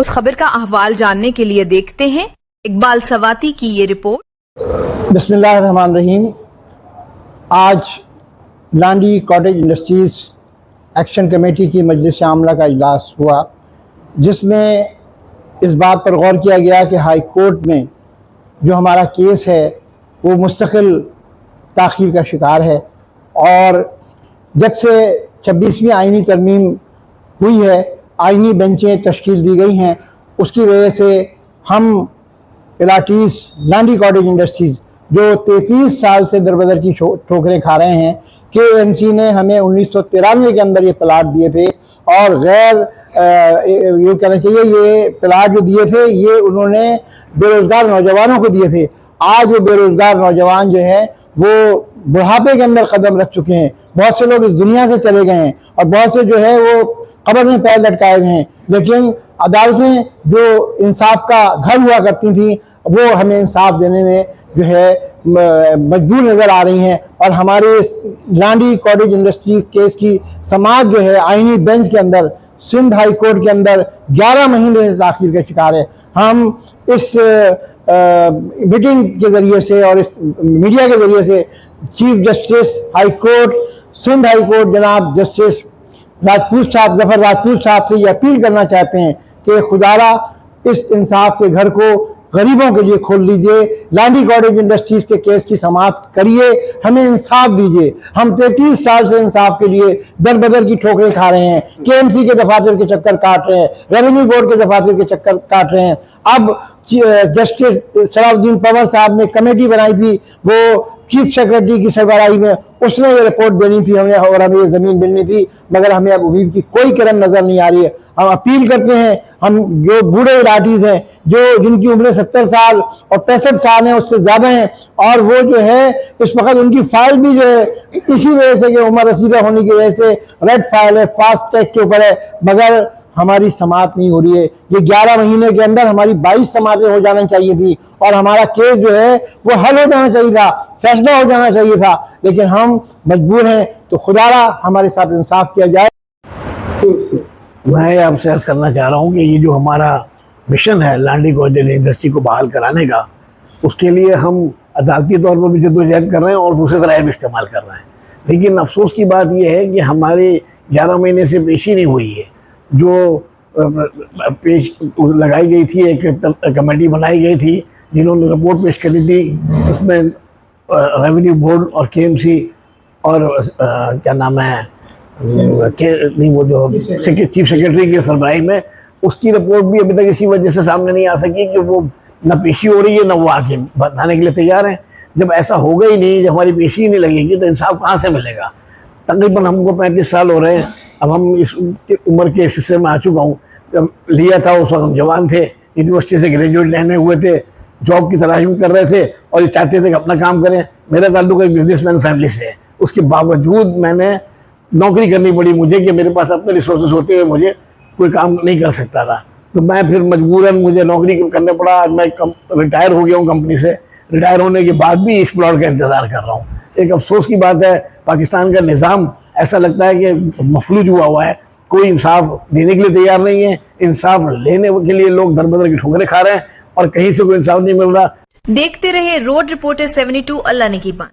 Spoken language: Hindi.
इस खबर का अहवाल जानने के लिए देखते हैं इकबाल सवाती की ये रिपोर्ट। बिस्मिल्लाहिर्रहमानिर्रहीम। आज Landhi cottage industries action committee की मजलिस आमला का इजलास हुआ, जिसमें इस बात पर गौर किया गया कि हाई कोर्ट में जो हमारा केस है वो मुस्तकिल ताख़ीर का शिकार है और जब से 26वीं आइनी तरमीम हुई है, आइनी बेंचें तश्कील दी गई हैं, उसकी वजह से हम पिलाटीज लांडी कॉटेज इंडस्ट्रीज़ जो 33 साल से दरबदर की ठोकरें खा रहे हैं, KMC ने हमें 1993 के अंदर ये प्लाट दिए थे और गैर ये कहना चाहिए ये प्लाट जो दिए थे ये उन्होंने बेरोज़गार नौजवानों को दिए थे। आज वो बेरोज़गार नौजवान जो है वो बुढ़ापे के अंदर कदम रख चुके हैं, बहुत से लोग इस दुनिया से चले गए हैं और बहुत से जो है वो कब्र में पैर लटकाए हुए हैं। लेकिन अदालतें जो इंसाफ का घर हुआ करती थी वो हमें इंसाफ देने में जो है मजबूर नज़र आ रही हैं और हमारे लांडी कॉटेज इंडस्ट्रीज केस की समाज जो है आइनी बेंच के अंदर सिंध हाई कोर्ट के अंदर 11 महीने से ताख़ीर का शिकार है। हम इस मीटिंग के ज़रिए से और इस मीडिया के ज़रिए से chief justice high court Sindh high court जनाब जस्टिस राजपूत साहब ज़फ़र राजपूत साहब से ये अपील करना चाहते हैं कि खुदारा इस इंसाफ के घर को गरीबों के लिए खोल लीजिए, लांडी कॉटेज इंडस्ट्रीज के केस की समाप्त करिए, हमें इंसाफ दीजिए। हम 33 साल से इंसाफ के लिए दर बदर की ठोकरें खा रहे हैं, KMC के दफातर के चक्कर काट रहे हैं, रेवेन्यू बोर्ड के दफातर के चक्कर काट रहे हैं। अब जस्टिस सलाउद्दीन पवार साहब ने कमेटी बनाई थी, वो चीफ सेक्रेटरी की सरबराही में, उसने ये रिपोर्ट देनी थी हमें और हमें ये ज़मीन मिलनी थी, मगर हमें अब उम्मीद की कोई किरण नज़र नहीं आ रही है। हम अपील करते हैं, हम जो बूढ़े लाठीज़ हैं जो जिनकी उम्र 70 साल और 65 साल हैं उससे ज़्यादा हैं और वो जो है इस वक्त उनकी फाइल भी जो है इसी वजह से कि उम्र रसीदा होने की वजह से रेड फाइल है, फास्ट ट्रैक के ऊपर है, मगर हमारी समाअत नहीं हो रही है। ये 11 महीने के अंदर हमारी 22 समाअतें हो जाना चाहिए थी और हमारा केस जो है वो हल हो जाना चाहिए था, फैसला हो जाना चाहिए था, लेकिन हम मजबूर हैं। तो खुदारा हमारे साथ इंसाफ किया जाए। मैं आपसे अर्ज करना चाह रहा हूँ कि ये जो हमारा मिशन है लांडी कॉटेज इंडस्ट्री को बहाल कराने का, उसके लिए हम अदालती तौर पर भी जद्दोजहद कर रहे हैं और दूसरे तरह भी इस्तेमाल कर रहे हैं। लेकिन अफसोस की बात यह है कि हमारे 11 महीने से पेशी नहीं हुई है। जो पेश लगाई गई थी, एक कमेटी बनाई गई थी जिन्होंने रिपोर्ट पेश करी थी, उसमें रेवेन्यू बोर्ड और KMC और क्या नाम है नहीं वो जो चीफ सेक्रेटरी के सरबराही में, उसकी रिपोर्ट भी अभी तक इसी वजह से सामने नहीं आ सकी कि वो न पेशी हो रही है न वो आके बताने के लिए तैयार हैं। जब ऐसा होगा ही नहीं, जब हमारी पेशी ही नहीं लगेगी तो इंसाफ कहाँ से मिलेगा। तकरीबन हमको 35 साल हो रहे हैं, अब हम इस उम्र के हिस्से में आ चुका हूँ। जब लिया था उस वक्त हम जवान थे, यूनिवर्सिटी से ग्रेजुएट लेने हुए थे, जॉब की तलाश भी कर रहे थे और ये चाहते थे कि अपना काम करें। मेरा ताल्लुक एक बिजनेसमैन फैमिली से है, उसके बावजूद मैंने नौकरी करनी पड़ी मुझे कि मेरे पास अपने रिसोर्सेज होते हुए मुझे कोई काम नहीं कर सकता था। तो मैं फिर मजबूरन मुझे नौकरी करना पड़ा। आज मैं रिटायर हो गया हूँ कंपनी से। रिटायर होने के बाद भी इस प्लॉट का इंतज़ार कर रहा हूँ। एक अफसोस की बात है, पाकिस्तान का निज़ाम ऐसा लगता है कि मफलूज हुआ है, कोई इंसाफ देने के लिए तैयार नहीं है। इंसाफ लेने के लिए लोग दर बदर की ठोकरें खा रहे हैं और कहीं से कोई इंसाफ नहीं मिल रहा। देखते रहे रोड रिपोर्टर 72 अल्लाह ने की बात।